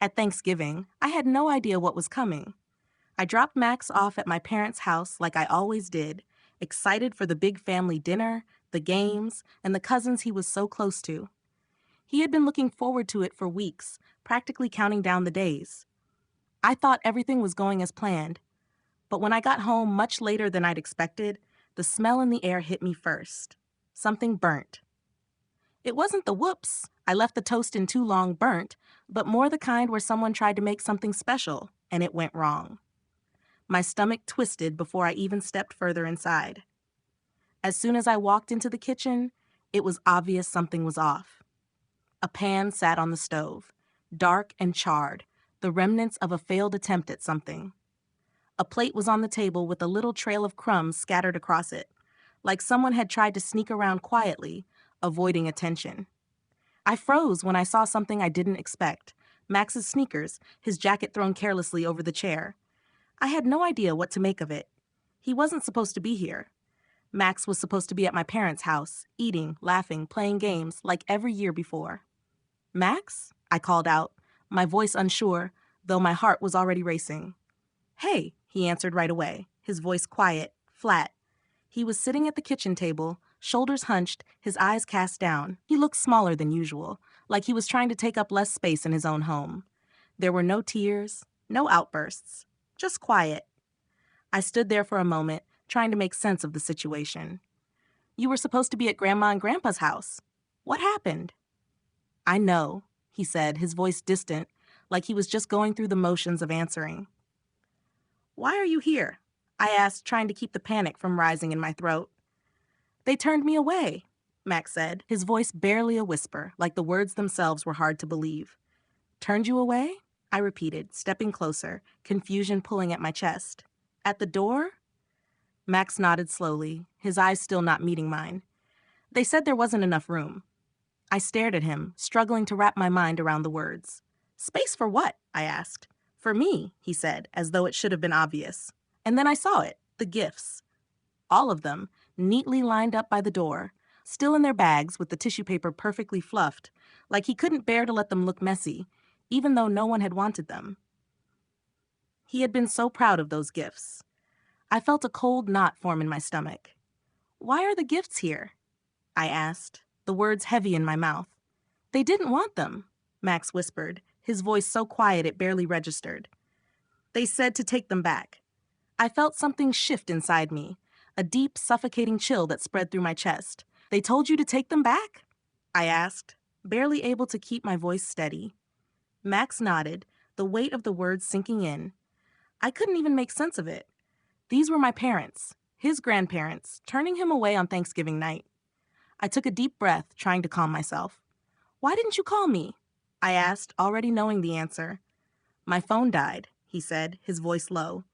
At Thanksgiving, I had no idea what was coming. I dropped Max off at my parents' house like I always did, excited for the big family dinner, the games, and the cousins he was so close to. He had been looking forward to it for weeks, practically counting down the days. I thought everything was going as planned, but when I got home much later than I'd expected, the smell in the air hit me first. Something burnt. It wasn't the whoops, I left the toast in too long burnt, but more the kind where someone tried to make something special, and it went wrong. My stomach twisted before I even stepped further inside. As soon as I walked into the kitchen, it was obvious something was off. A pan sat on the stove, dark and charred, the remnants of a failed attempt at something. A plate was on the table with a little trail of crumbs scattered across it, like someone had tried to sneak around quietly, avoiding attention. I froze when I saw something I didn't expect. Max's sneakers, his jacket thrown carelessly over the chair. I had no idea what to make of it. He wasn't supposed to be here. Max was supposed to be at my parents' house, eating, laughing, playing games, like every year before. "Max?" I called out, my voice unsure, though my heart was already racing. "Hey," he answered right away, his voice quiet, flat. He was sitting at the kitchen table, shoulders hunched, his eyes cast down. He looked smaller than usual, like he was trying to take up less space in his own home. There were no tears, no outbursts, just quiet. I stood there for a moment, trying to make sense of the situation. "You were supposed to be at Grandma and Grandpa's house. What happened?" "I know," he said, his voice distant, like he was just going through the motions of answering. "Why are you here?" I asked, trying to keep the panic from rising in my throat. "They turned me away," Max said, his voice barely a whisper, like the words themselves were hard to believe. "Turned you away?" I repeated, stepping closer, confusion pulling at my chest. "At the door?" Max nodded slowly, his eyes still not meeting mine. "They said there wasn't enough room." I stared at him, struggling to wrap my mind around the words. "Space for what?" I asked. "For me," he said, as though it should have been obvious. And then I saw it, the gifts. All of them, neatly lined up by the door, still in their bags with the tissue paper perfectly fluffed, like he couldn't bear to let them look messy, even though no one had wanted them. He had been so proud of those gifts. I felt a cold knot form in my stomach. "Why are the gifts here?" I asked, the words heavy in my mouth. "They didn't want them," Max whispered, his voice so quiet it barely registered. "They said to take them back." I felt something shift inside me, a deep, suffocating chill that spread through my chest. "They told you to take them back?" I asked, barely able to keep my voice steady. Max nodded, the weight of the words sinking in. I couldn't even make sense of it. These were my parents, his grandparents, turning him away on Thanksgiving night. I took a deep breath, trying to calm myself. "Why didn't you call me?" I asked, already knowing the answer. "My phone died," he said, his voice low.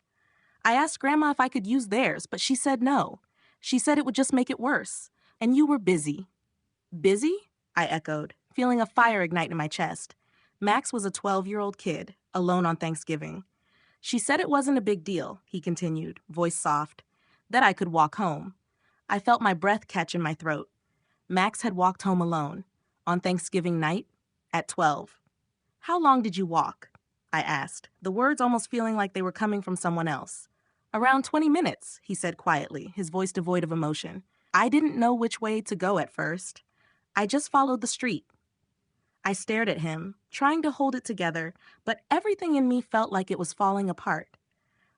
"I asked Grandma if I could use theirs, but she said no. She said it would just make it worse. And you were busy." "Busy?" I echoed, feeling a fire ignite in my chest. Max was a 12-year-old kid, alone on Thanksgiving. "She said it wasn't a big deal," he continued, voice soft, "that I could walk home." I felt my breath catch in my throat. Max had walked home alone, on Thanksgiving night, at 12. "How long did you walk?" I asked, the words almost feeling like they were coming from someone else. "Around 20 minutes, he said quietly, his voice devoid of emotion. "I didn't know which way to go at first. I just followed the street." I stared at him, trying to hold it together, but everything in me felt like it was falling apart.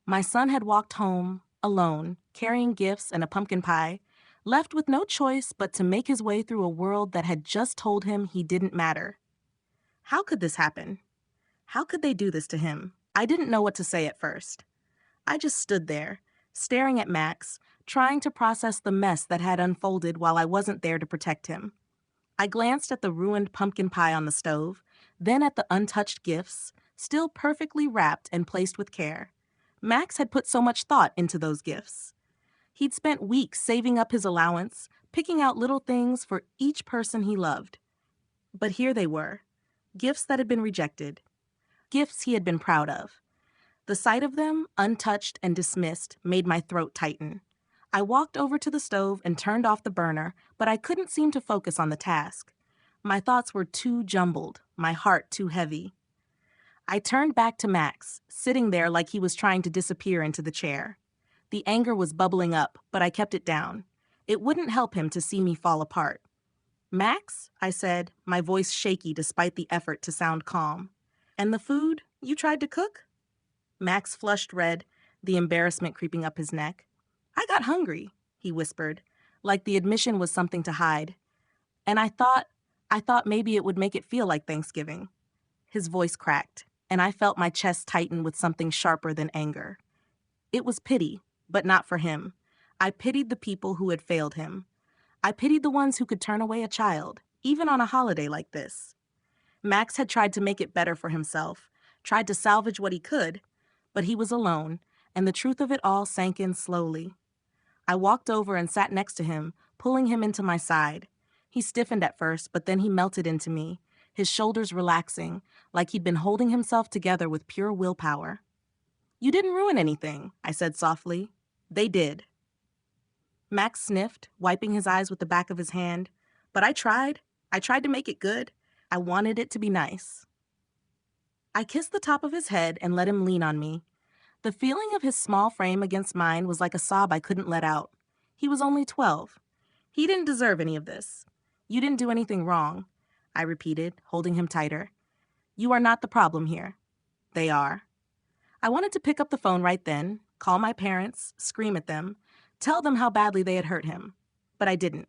My son had walked home, alone, carrying gifts and a pumpkin pie, left with no choice but to make his way through a world that had just told him he didn't matter. How could this happen? How could they do this to him? I didn't know what to say at first. I just stood there, staring at Max, trying to process the mess that had unfolded while I wasn't there to protect him. I glanced at the ruined pumpkin pie on the stove, then at the untouched gifts, still perfectly wrapped and placed with care. Max had put so much thought into those gifts. He'd spent weeks saving up his allowance, picking out little things for each person he loved. But here they were, gifts that had been rejected, gifts he had been proud of. The sight of them, untouched and dismissed, made my throat tighten. I walked over to the stove and turned off the burner, but I couldn't seem to focus on the task. My thoughts were too jumbled, my heart too heavy. I turned back to Max, sitting there like he was trying to disappear into the chair. The anger was bubbling up, but I kept it down. It wouldn't help him to see me fall apart. Max, I said, my voice shaky despite the effort to sound calm. And the food you tried to cook? Max flushed red, the embarrassment creeping up his neck. I got hungry, he whispered, like the admission was something to hide. And I thought maybe it would make it feel like Thanksgiving. His voice cracked, and I felt my chest tighten with something sharper than anger. It was pity, but not for him. I pitied the people who had failed him. I pitied the ones who could turn away a child, even on a holiday like this. Max had tried to make it better for himself, tried to salvage what he could, but he was alone, and the truth of it all sank in slowly. I walked over and sat next to him, pulling him into my side. He stiffened at first, but then he melted into me, his shoulders relaxing, like he'd been holding himself together with pure willpower. You didn't ruin anything, I said softly. They did. Max sniffed, wiping his eyes with the back of his hand. But I tried. I tried to make it good. I wanted it to be nice. I kissed the top of his head and let him lean on me. The feeling of his small frame against mine was like a sob I couldn't let out. He was only 12. He didn't deserve any of this. You didn't do anything wrong, I repeated, holding him tighter. You are not the problem here. They are. I wanted to pick up the phone right then, call my parents, scream at them, tell them how badly they had hurt him. But I didn't.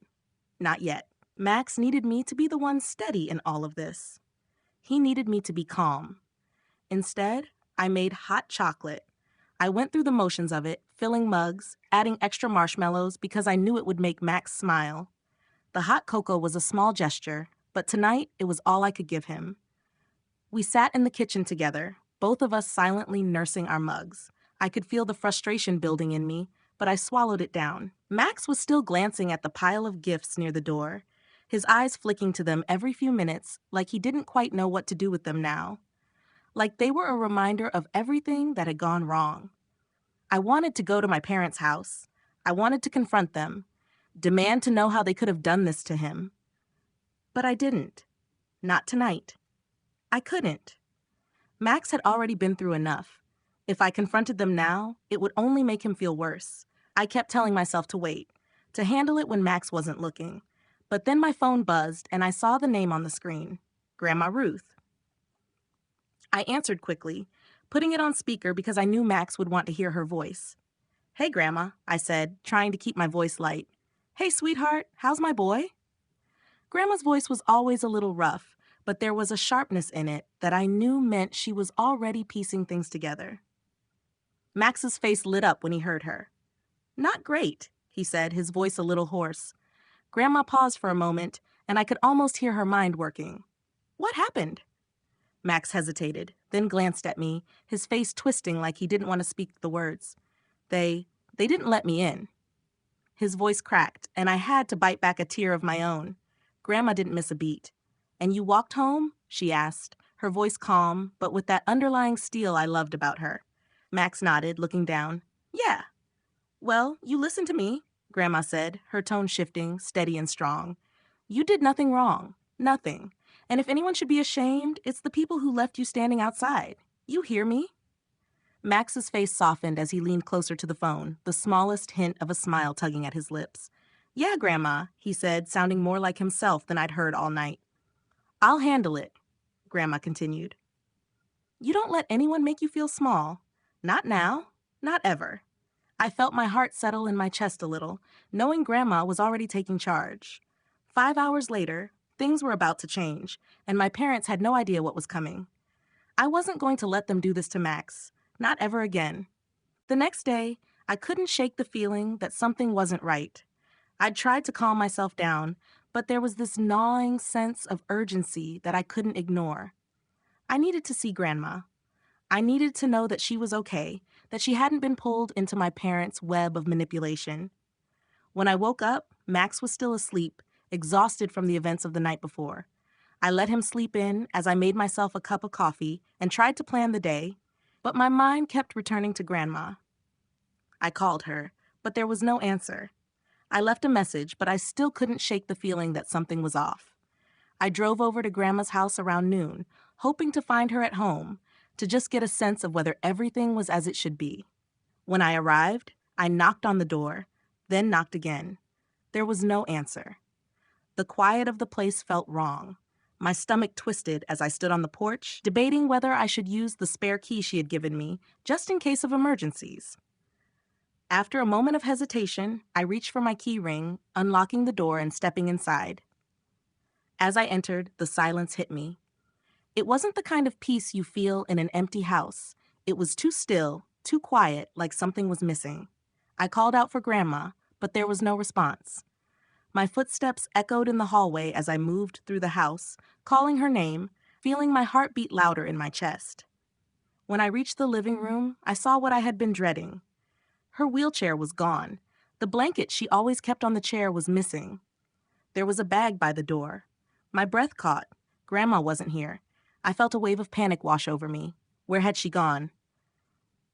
Not yet. Max needed me to be the one steady in all of this. He needed me to be calm. Instead, I made hot chocolate. I went through the motions of it, filling mugs, adding extra marshmallows because I knew it would make Max smile. The hot cocoa was a small gesture, but tonight it was all I could give him. We sat in the kitchen together, both of us silently nursing our mugs. I could feel the frustration building in me, but I swallowed it down. Max was still glancing at the pile of gifts near the door, his eyes flicking to them every few minutes like he didn't quite know what to do with them now. Like they were a reminder of everything that had gone wrong. I wanted to go to my parents' house. I wanted to confront them, demand to know how they could have done this to him. But I didn't. Not tonight. I couldn't. Max had already been through enough. If I confronted them now, it would only make him feel worse. I kept telling myself to wait, to handle it when Max wasn't looking. But then my phone buzzed and I saw the name on the screen, Grandma Ruth. I answered quickly, putting it on speaker because I knew Max would want to hear her voice. Hey, Grandma, I said, trying to keep my voice light. Hey, sweetheart, how's my boy? Grandma's voice was always a little rough, but there was a sharpness in it that I knew meant she was already piecing things together. Max's face lit up when he heard her. Not great, he said, his voice a little hoarse. Grandma paused for a moment, and I could almost hear her mind working. What happened? Max hesitated, then glanced at me, his face twisting like he didn't want to speak the words. They didn't let me in. His voice cracked, and I had to bite back a tear of my own. Grandma didn't miss a beat. And you walked home? She asked, her voice calm, but with that underlying steel I loved about her. Max nodded, looking down. Yeah. Well, you listened to me, Grandma said, her tone shifting, steady and strong. You did nothing wrong. Nothing. And if anyone should be ashamed, it's the people who left you standing outside. You hear me? Max's face softened as he leaned closer to the phone, the smallest hint of a smile tugging at his lips. Yeah, Grandma, he said, sounding more like himself than I'd heard all night. I'll handle it, Grandma continued. You don't let anyone make you feel small. Not now. Not ever. I felt my heart settle in my chest a little, knowing Grandma was already taking charge. 5 hours later, things were about to change, and my parents had no idea what was coming. I wasn't going to let them do this to Max. Not ever again. The next day, I couldn't shake the feeling that something wasn't right. I'd tried to calm myself down, but there was this gnawing sense of urgency that I couldn't ignore. I needed to see Grandma. I needed to know that she was okay, that she hadn't been pulled into my parents' web of manipulation. When I woke up, Max was still asleep, exhausted from the events of the night before. I let him sleep in as I made myself a cup of coffee and tried to plan the day, but my mind kept returning to Grandma. I called her, but there was no answer. I left a message, but I still couldn't shake the feeling that something was off. I drove over to Grandma's house around noon, hoping to find her at home, to just get a sense of whether everything was as it should be. When I arrived, I knocked on the door, then knocked again. There was no answer. The quiet of the place felt wrong. My stomach twisted as I stood on the porch, debating whether I should use the spare key she had given me, just in case of emergencies. After a moment of hesitation, I reached for my key ring, unlocking the door and stepping inside. As I entered, the silence hit me. It wasn't the kind of peace you feel in an empty house. It was too still, too quiet, like something was missing. I called out for Grandma, but there was no response. My footsteps echoed in the hallway as I moved through the house, calling her name, feeling my heart beat louder in my chest. When I reached the living room, I saw what I had been dreading. Her wheelchair was gone. The blanket she always kept on the chair was missing. There was a bag by the door. My breath caught. Grandma wasn't here. I felt a wave of panic wash over me. Where had she gone?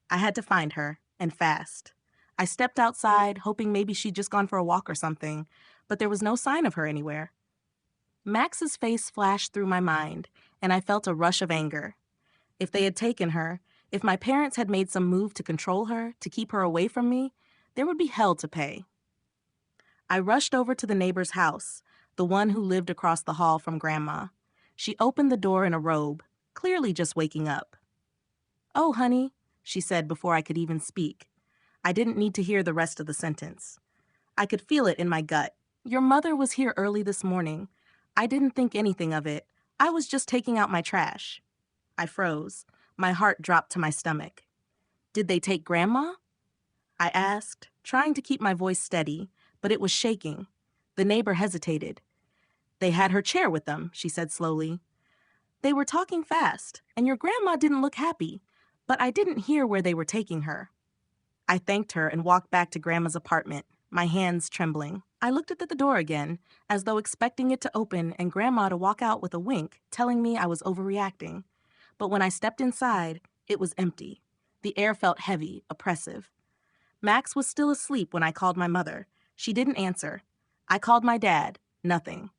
I had to find her, and fast. I stepped outside, hoping maybe she'd just gone for a walk or something, but there was no sign of her anywhere. Max's face flashed through my mind, and I felt a rush of anger. If they had taken her, if my parents had made some move to control her, to keep her away from me, there would be hell to pay. I rushed over to the neighbor's house, the one who lived across the hall from Grandma. She opened the door in a robe, clearly just waking up. "Oh, honey," she said before I could even speak. I didn't need to hear the rest of the sentence. I could feel it in my gut. "Your mother was here early this morning. I didn't think anything of it. I was just taking out my trash." I froze. My heart dropped to my stomach. "Did they take Grandma?" I asked, trying to keep my voice steady, but it was shaking. The neighbor hesitated. "They had her chair with them," she said slowly. "They were talking fast, and your grandma didn't look happy, but I didn't hear where they were taking her." I thanked her and walked back to Grandma's apartment, my hands trembling. I looked at the door again, as though expecting it to open and Grandma to walk out with a wink, telling me I was overreacting. But when I stepped inside, it was empty. The air felt heavy, oppressive. Max was still asleep when I called my mother. She didn't answer. I called my dad. Nothing.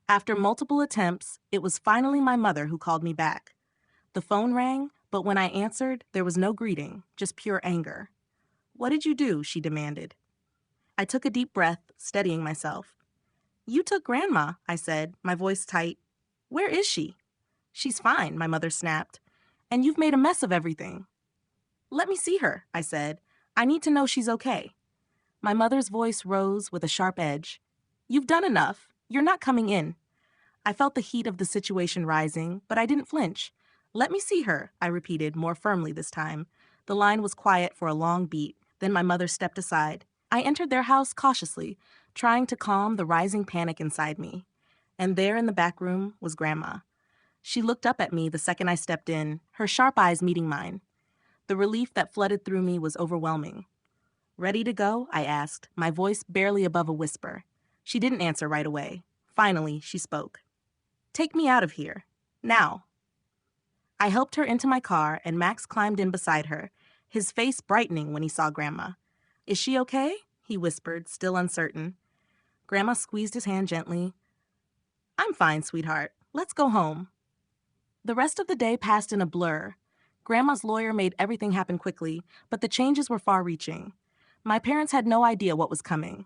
After multiple attempts, it was finally my mother who called me back. The phone rang, but when I answered, there was no greeting, just pure anger. "What did you do?" she demanded. I took a deep breath, steadying myself. "You took Grandma," I said, my voice tight. "Where is she?" "She's fine," my mother snapped. "And you've made a mess of everything." "Let me see her," I said. "I need to know she's okay." My mother's voice rose with a sharp edge. "You've done enough. You're not coming in." I felt the heat of the situation rising, but I didn't flinch. "Let me see her," I repeated, more firmly this time. The line was quiet for a long beat, then my mother stepped aside. I entered their house cautiously, trying to calm the rising panic inside me. And there in the back room was Grandma. She looked up at me the second I stepped in, her sharp eyes meeting mine. The relief that flooded through me was overwhelming. "Ready to go?" I asked, my voice barely above a whisper. She didn't answer right away. Finally, she spoke. "Take me out of here. Now." I helped her into my car, and Max climbed in beside her, his face brightening when he saw Grandma. "Is she okay?" he whispered, still uncertain. Grandma squeezed his hand gently. "I'm fine, sweetheart. Let's go home." The rest of the day passed in a blur. Grandma's lawyer made everything happen quickly, but the changes were far-reaching. My parents had no idea what was coming.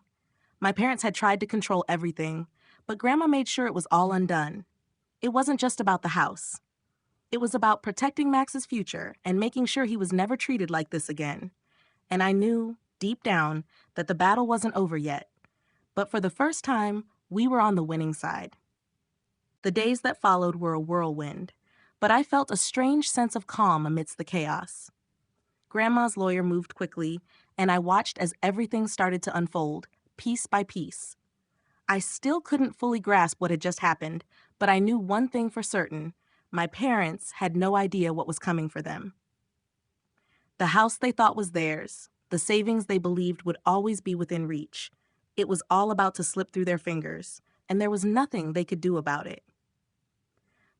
My parents had tried to control everything, but Grandma made sure it was all undone. It wasn't just about the house. It was about protecting Max's future and making sure he was never treated like this again. And I knew, deep down, that the battle wasn't over yet. But for the first time, we were on the winning side. The days that followed were a whirlwind, but I felt a strange sense of calm amidst the chaos. Grandma's lawyer moved quickly, and I watched as everything started to unfold, piece by piece. I still couldn't fully grasp what had just happened, but I knew one thing for certain. My parents had no idea what was coming for them. The house they thought was theirs, the savings they believed would always be within reach. It was all about to slip through their fingers, and there was nothing they could do about it.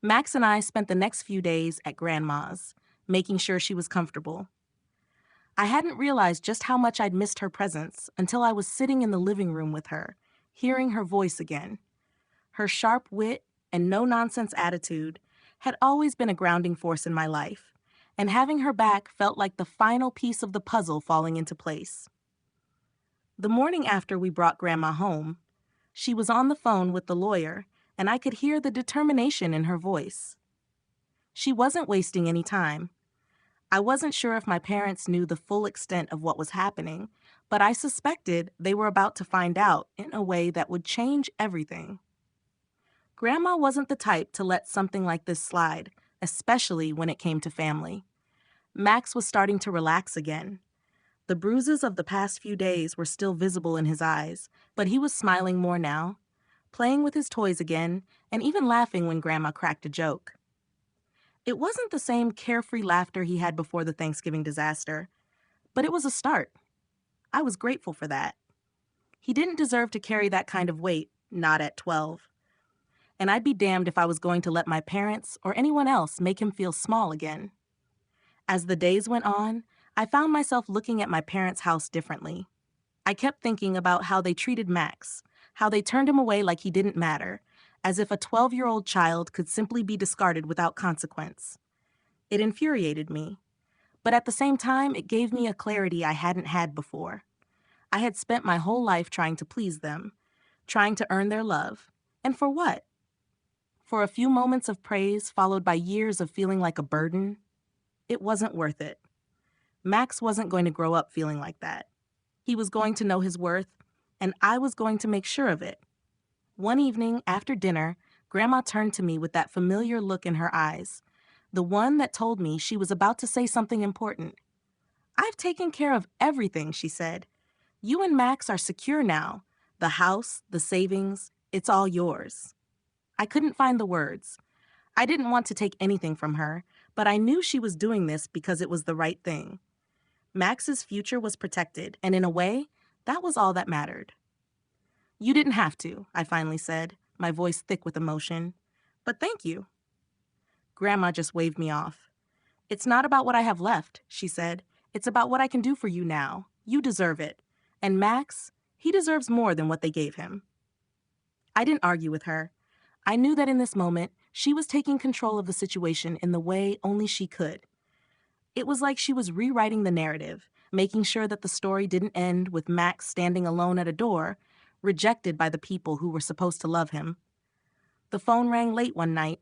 Max and I spent the next few days at Grandma's, making sure she was comfortable. I hadn't realized just how much I'd missed her presence until I was sitting in the living room with her, hearing her voice again. Her sharp wit and no-nonsense attitude had always been a grounding force in my life, and having her back felt like the final piece of the puzzle falling into place. The morning after we brought Grandma home, she was on the phone with the lawyer, and I could hear the determination in her voice. She wasn't wasting any time. I wasn't sure if my parents knew the full extent of what was happening, but I suspected they were about to find out in a way that would change everything. Grandma wasn't the type to let something like this slide, especially when it came to family. Max was starting to relax again. The bruises of the past few days were still visible in his eyes, but he was smiling more now, playing with his toys again, and even laughing when Grandma cracked a joke. It wasn't the same carefree laughter he had before the Thanksgiving disaster, but it was a start. I was grateful for that. He didn't deserve to carry that kind of weight, not at 12. And I'd be damned if I was going to let my parents or anyone else make him feel small again. As the days went on, I found myself looking at my parents' house differently. I kept thinking about how they treated Max, how they turned him away like he didn't matter, as if a 12-year-old child could simply be discarded without consequence. It infuriated me, but at the same time, it gave me a clarity I hadn't had before. I had spent my whole life trying to please them, trying to earn their love. And for what? For a few moments of praise followed by years of feeling like a burden? It wasn't worth it. Max wasn't going to grow up feeling like that. He was going to know his worth, and I was going to make sure of it. One evening, after dinner, Grandma turned to me with that familiar look in her eyes, the one that told me she was about to say something important. "I've taken care of everything," she said. "You and Max are secure now. The house, the savings, it's all yours." I couldn't find the words. I didn't want to take anything from her, but I knew she was doing this because it was the right thing. Max's future was protected, and in a way, that was all that mattered. "You didn't have to," I finally said, my voice thick with emotion. "But thank you." Grandma just waved me off. "It's not about what I have left," she said. "It's about what I can do for you now. You deserve it. And Max, he deserves more than what they gave him." I didn't argue with her. I knew that in this moment, she was taking control of the situation in the way only she could. It was like she was rewriting the narrative, making sure that the story didn't end with Max standing alone at a door, rejected by the people who were supposed to love him. The phone rang late one night,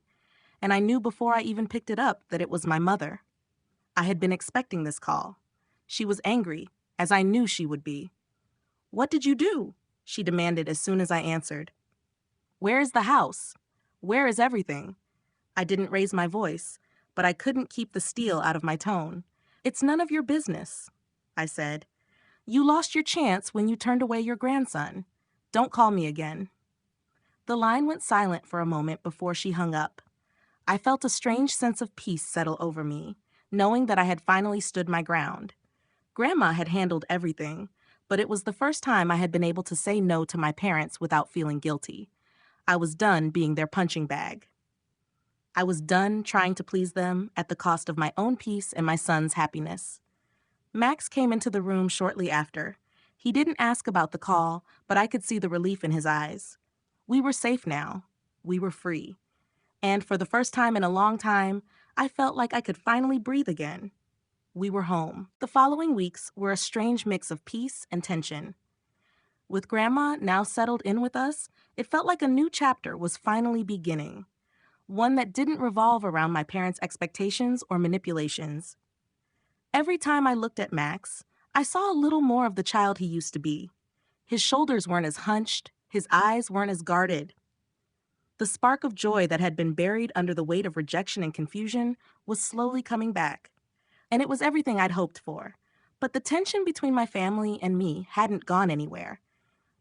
and I knew before I even picked it up that it was my mother. I had been expecting this call. She was angry, as I knew she would be. "What did you do?" she demanded as soon as I answered. "Where is the house? Where is everything?" I didn't raise my voice, but I couldn't keep the steel out of my tone. "It's none of your business," I said. "You lost your chance when you turned away your grandson. Don't call me again." The line went silent for a moment before she hung up. I felt a strange sense of peace settle over me, knowing that I had finally stood my ground. Grandma had handled everything, but it was the first time I had been able to say no to my parents without feeling guilty. I was done being their punching bag. I was done trying to please them at the cost of my own peace and my son's happiness. Max came into the room shortly after. He didn't ask about the call, but I could see the relief in his eyes. We were safe now. We were free. And for the first time in a long time, I felt like I could finally breathe again. We were home. The following weeks were a strange mix of peace and tension. With Grandma now settled in with us, it felt like a new chapter was finally beginning. One that didn't revolve around my parents' expectations or manipulations. Every time I looked at Max, I saw a little more of the child he used to be. His shoulders weren't as hunched, his eyes weren't as guarded. The spark of joy that had been buried under the weight of rejection and confusion was slowly coming back. And it was everything I'd hoped for. But the tension between my family and me hadn't gone anywhere.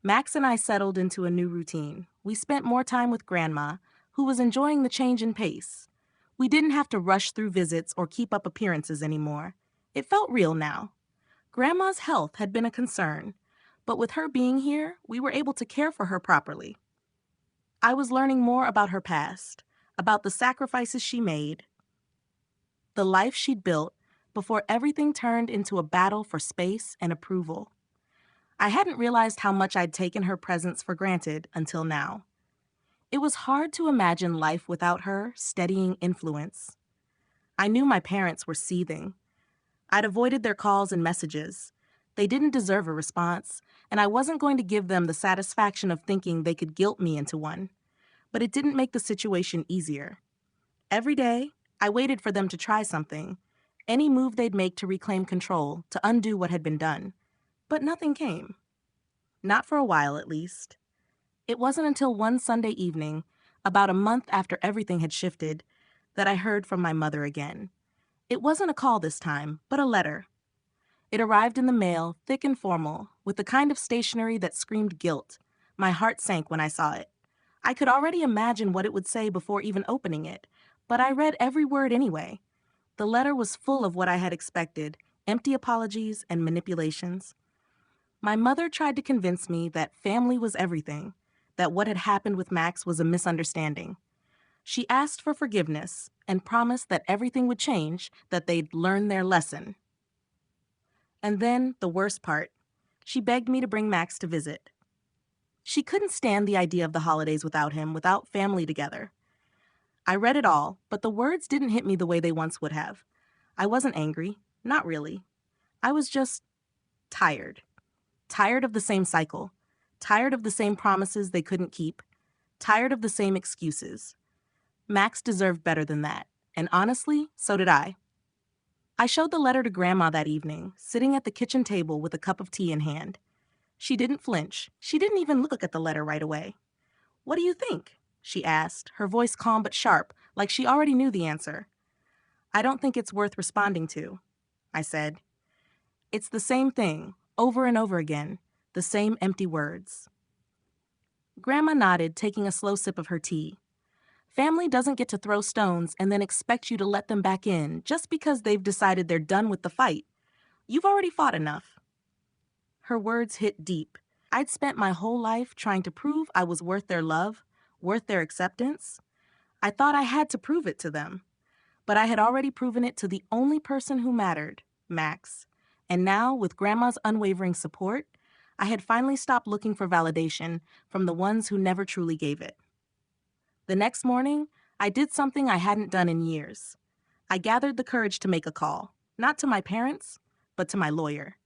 Max and I settled into a new routine. We spent more time with Grandma, who was enjoying the change in pace. We didn't have to rush through visits or keep up appearances anymore. It felt real now. Grandma's health had been a concern, but with her being here, we were able to care for her properly. I was learning more about her past, about the sacrifices she made, the life she'd built before everything turned into a battle for space and approval. I hadn't realized how much I'd taken her presence for granted until now. It was hard to imagine life without her steadying influence. I knew my parents were seething. I'd avoided their calls and messages. They didn't deserve a response, and I wasn't going to give them the satisfaction of thinking they could guilt me into one. But it didn't make the situation easier. Every day, I waited for them to try something, any move they'd make to reclaim control, to undo what had been done. But nothing came. Not for a while, at least. It wasn't until one Sunday evening, about a month after everything had shifted, that I heard from my mother again. It wasn't a call this time, but a letter. It arrived in the mail, thick and formal, with the kind of stationery that screamed guilt. My heart sank when I saw it. I could already imagine what it would say before even opening it, but I read every word anyway. The letter was full of what I had expected, empty apologies and manipulations. My mother tried to convince me that family was everything, that what had happened with Max was a misunderstanding. She asked for forgiveness and promised that everything would change, that they'd learn their lesson. And then, the worst part, she begged me to bring Max to visit. She couldn't stand the idea of the holidays without him, without family together. I read it all, but the words didn't hit me the way they once would have. I wasn't angry, not really. I was just tired. Tired of the same cycle. Tired of the same promises they couldn't keep. Tired of the same excuses. Max deserved better than that, and honestly, so did I. I showed the letter to Grandma that evening, sitting at the kitchen table with a cup of tea in hand. She didn't flinch. She didn't even look at the letter right away. "What do you think?" she asked, her voice calm but sharp, like she already knew the answer. "I don't think it's worth responding to," I said. "It's the same thing, over and over again, the same empty words." Grandma nodded, taking a slow sip of her tea. Family doesn't get to throw stones and then expect you to let them back in just because they've decided they're done with the fight. You've already fought enough. Her words hit deep. I'd spent my whole life trying to prove I was worth their love, worth their acceptance. I thought I had to prove it to them. But I had already proven it to the only person who mattered, Max. And now, with Grandma's unwavering support, I had finally stopped looking for validation from the ones who never truly gave it. The next morning, I did something I hadn't done in years. I gathered the courage to make a call, not to my parents, but to my lawyer.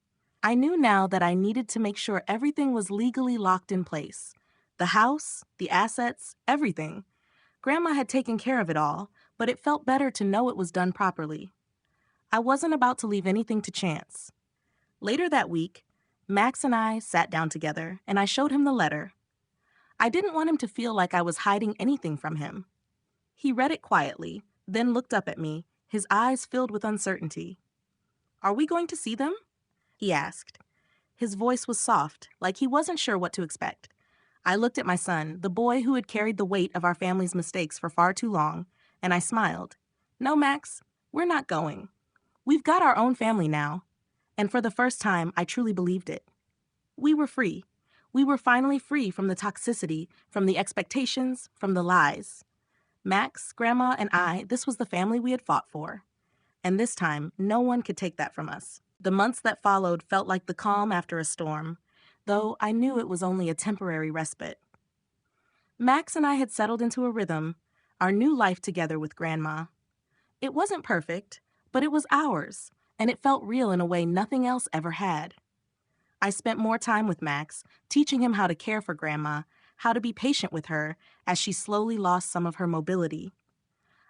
I knew now that I needed to make sure everything was legally locked in place. The house, the assets, everything. Grandma had taken care of it all, but it felt better to know it was done properly. I wasn't about to leave anything to chance. Later that week, Max and I sat down together, and I showed him the letter. I didn't want him to feel like I was hiding anything from him. He read it quietly, then looked up at me, his eyes filled with uncertainty. "Are we going to see them?" he asked. His voice was soft, like he wasn't sure what to expect. I looked at my son, the boy who had carried the weight of our family's mistakes for far too long, and I smiled. "No, Max, we're not going. We've got our own family now." And for the first time, I truly believed it. We were free. We were finally free from the toxicity, from the expectations, from the lies. Max, Grandma, and I, this was the family we had fought for. And this time, no one could take that from us. The months that followed felt like the calm after a storm, though I knew it was only a temporary respite. Max and I had settled into a rhythm, our new life together with Grandma. It wasn't perfect, but it was ours, and it felt real in a way nothing else ever had. I spent more time with Max, teaching him how to care for Grandma, how to be patient with her as she slowly lost some of her mobility.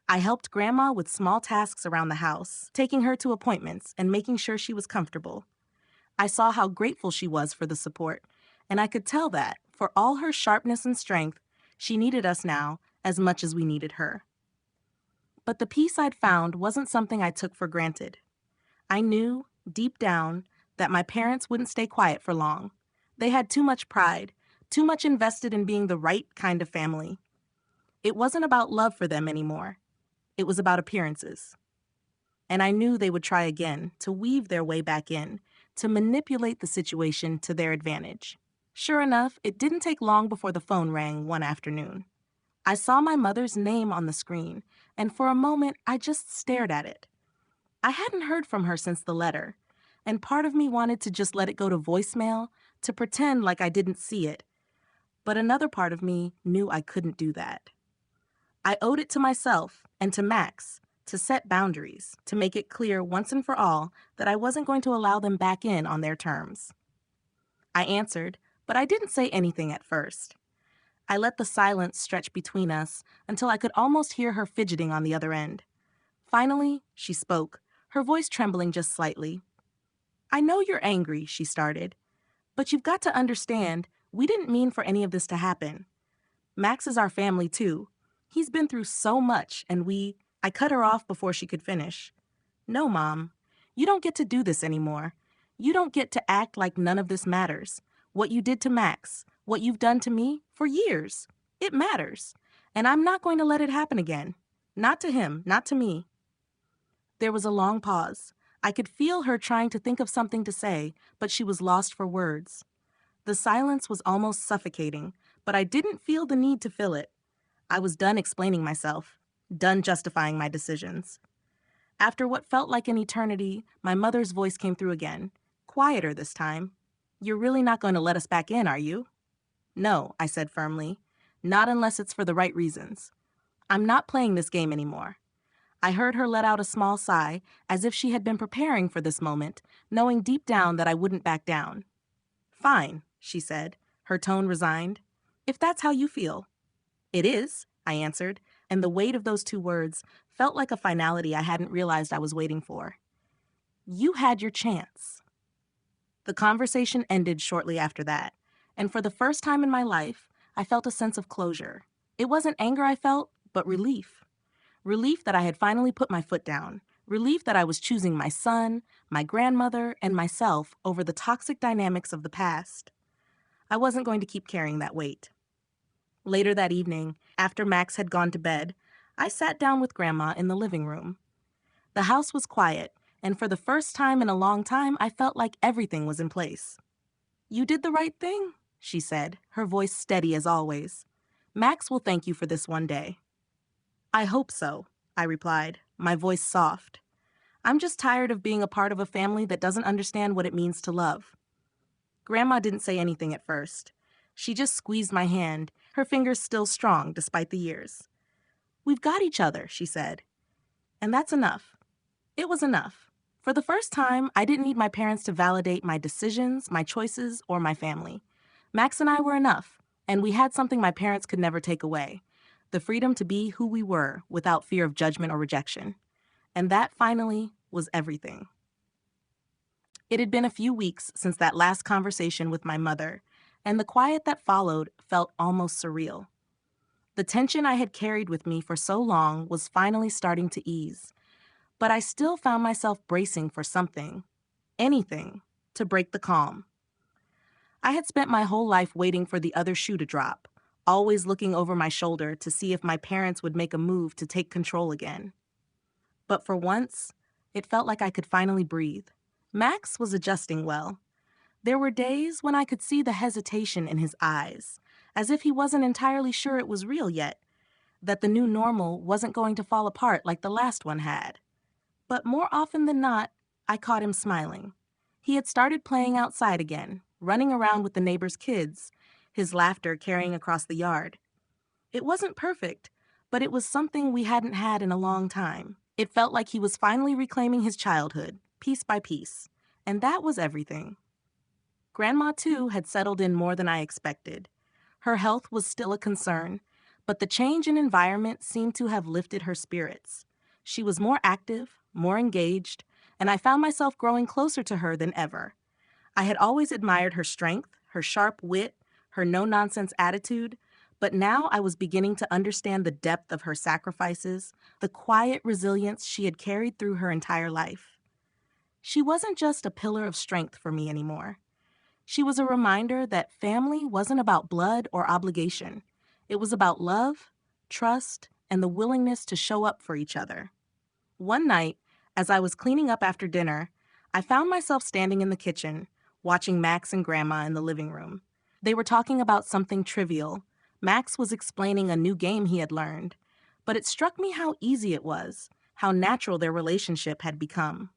I helped Grandma with small tasks around the house, taking her to appointments and making sure she was comfortable. I saw how grateful she was for the support, and I could tell that, for all her sharpness and strength, she needed us now as much as we needed her. But the peace I'd found wasn't something I took for granted. I knew, deep down, that my parents wouldn't stay quiet for long. They had too much pride, too much invested in being the right kind of family. It wasn't about love for them anymore. It was about appearances. And I knew they would try again, to weave their way back in, to manipulate the situation to their advantage. Sure enough, it didn't take long before the phone rang one afternoon. I saw my mother's name on the screen, and for a moment I just stared at it. I hadn't heard from her since the letter, and part of me wanted to just let it go to voicemail, to pretend like I didn't see it. But another part of me knew I couldn't do that. I owed it to myself and to Max to set boundaries, to make it clear once and for all that I wasn't going to allow them back in on their terms. I answered, but I didn't say anything at first. I let the silence stretch between us until I could almost hear her fidgeting on the other end. Finally, she spoke, her voice trembling just slightly. "I know you're angry," she started, "but you've got to understand, we didn't mean for any of this to happen. Max is our family too. He's been through so much, and I cut her off before she could finish. "No, Mom. You don't get to do this anymore. You don't get to act like none of this matters. What you did to Max, what you've done to me, for years. It matters. And I'm not going to let it happen again. Not to him, not to me." There was a long pause. I could feel her trying to think of something to say, but she was lost for words. The silence was almost suffocating, but I didn't feel the need to fill it. I was done explaining myself, done justifying my decisions. After what felt like an eternity, my mother's voice came through again, quieter this time. "You're really not going to let us back in, are you?" "No," I said firmly. "Not unless it's for the right reasons. I'm not playing this game anymore." I heard her let out a small sigh, as if she had been preparing for this moment, knowing deep down that I wouldn't back down. "Fine," she said, her tone resigned. "If that's how you feel." "It is," I answered, and the weight of those two words felt like a finality I hadn't realized I was waiting for. "You had your chance." The conversation ended shortly after that, and for the first time in my life, I felt a sense of closure. It wasn't anger I felt, but relief. Relief that I had finally put my foot down. Relief that I was choosing my son, my grandmother, and myself over the toxic dynamics of the past. I wasn't going to keep carrying that weight. Later that evening, after Max had gone to bed, I sat down with Grandma in the living room. The house was quiet, and for the first time in a long time, I felt like everything was in place. "You did the right thing," she said, her voice steady as always. "Max will thank you for this one day." "I hope so," I replied, my voice soft. "I'm just tired of being a part of a family that doesn't understand what it means to love." Grandma didn't say anything at first. She just squeezed my hand, her fingers still strong despite the years. "We've got each other," she said. And that's enough. It was enough. For the first time, I didn't need my parents to validate my decisions, my choices, or my family. Max and I were enough, and we had something my parents could never take away: the freedom to be who we were without fear of judgment or rejection. And that, finally, was everything. It had been a few weeks since that last conversation with my mother, and the quiet that followed felt almost surreal. The tension I had carried with me for so long was finally starting to ease, but I still found myself bracing for something, anything, to break the calm. I had spent my whole life waiting for the other shoe to drop, always looking over my shoulder to see if my parents would make a move to take control again. But for once, it felt like I could finally breathe. Max was adjusting well. There were days when I could see the hesitation in his eyes, as if he wasn't entirely sure it was real yet, that the new normal wasn't going to fall apart like the last one had. But more often than not, I caught him smiling. He had started playing outside again, running around with the neighbors' kids, his laughter carrying across the yard. It wasn't perfect, but it was something we hadn't had in a long time. It felt like he was finally reclaiming his childhood, piece by piece, and that was everything. Grandma, too, had settled in more than I expected. Her health was still a concern, but the change in environment seemed to have lifted her spirits. She was more active, more engaged, and I found myself growing closer to her than ever. I had always admired her strength, her sharp wit, her no-nonsense attitude, but now I was beginning to understand the depth of her sacrifices, the quiet resilience she had carried through her entire life. She wasn't just a pillar of strength for me anymore. She was a reminder that family wasn't about blood or obligation. It was about love, trust, and the willingness to show up for each other. One night, as I was cleaning up after dinner, I found myself standing in the kitchen, watching Max and Grandma in the living room. They were talking about something trivial. Max was explaining a new game he had learned, but it struck me how easy it was, how natural their relationship had become.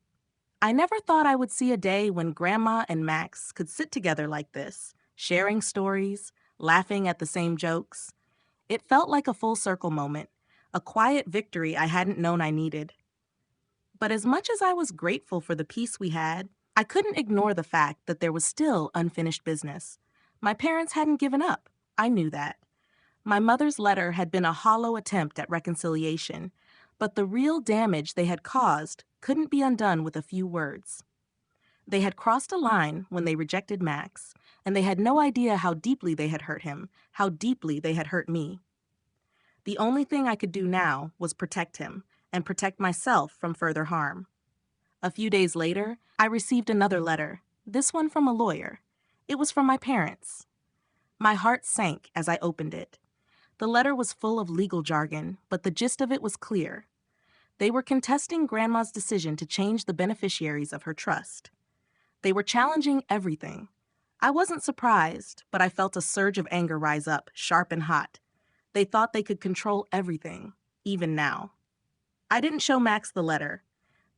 I never thought I would see a day when Grandma and Max could sit together like this, sharing stories, laughing at the same jokes. It felt like a full circle moment, a quiet victory I hadn't known I needed. But as much as I was grateful for the peace we had, I couldn't ignore the fact that there was still unfinished business. My parents hadn't given up. I knew that. My mother's letter had been a hollow attempt at reconciliation, but the real damage they had caused couldn't be undone with a few words. They had crossed a line when they rejected Max, and they had no idea how deeply they had hurt him, how deeply they had hurt me. The only thing I could do now was protect him and protect myself from further harm. A few days later, I received another letter, this one from a lawyer. It was from my parents. My heart sank as I opened it. The letter was full of legal jargon, but the gist of it was clear. They were contesting Grandma's decision to change the beneficiaries of her trust. They were challenging everything. I wasn't surprised, but I felt a surge of anger rise up, sharp and hot. They thought they could control everything, even now. I didn't show Max the letter.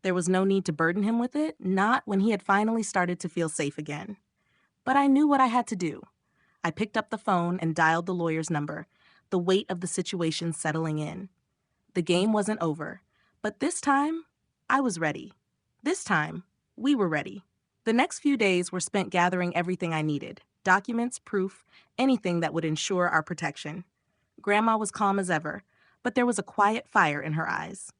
There was no need to burden him with it, not when he had finally started to feel safe again. But I knew what I had to do. I picked up the phone and dialed the lawyer's number, the weight of the situation settling in. The game wasn't over, but this time, I was ready. This time, we were ready. The next few days were spent gathering everything I needed, documents, proof, anything that would ensure our protection. Grandma was calm as ever, but there was a quiet fire in her eyes.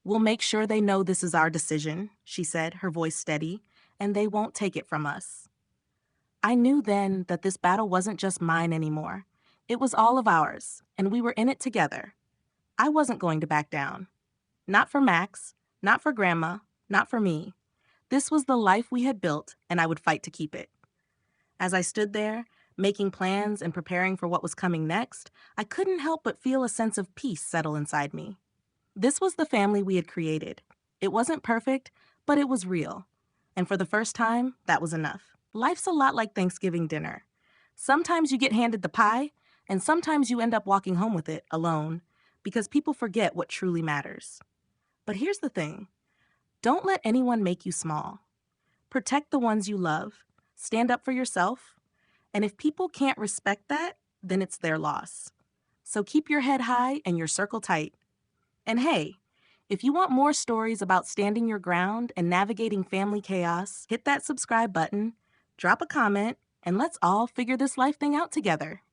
"We'll make sure they know this is our decision," she said, her voice steady, "and they won't take it from us." I knew then that this battle wasn't just mine anymore. It was all of ours, and we were in it together. I wasn't going to back down. Not for Max, not for Grandma, not for me. This was the life we had built, and I would fight to keep it. As I stood there, making plans and preparing for what was coming next, I couldn't help but feel a sense of peace settle inside me. This was the family we had created. It wasn't perfect, but it was real. And for the first time, that was enough. Life's a lot like Thanksgiving dinner. Sometimes you get handed the pie, and sometimes you end up walking home with it alone, because people forget what truly matters. But here's the thing. Don't let anyone make you small. Protect the ones you love. Stand up for yourself. And if people can't respect that, then it's their loss. So keep your head high and your circle tight. And hey, if you want more stories about standing your ground and navigating family chaos, hit that subscribe button, drop a comment, and let's all figure this life thing out together.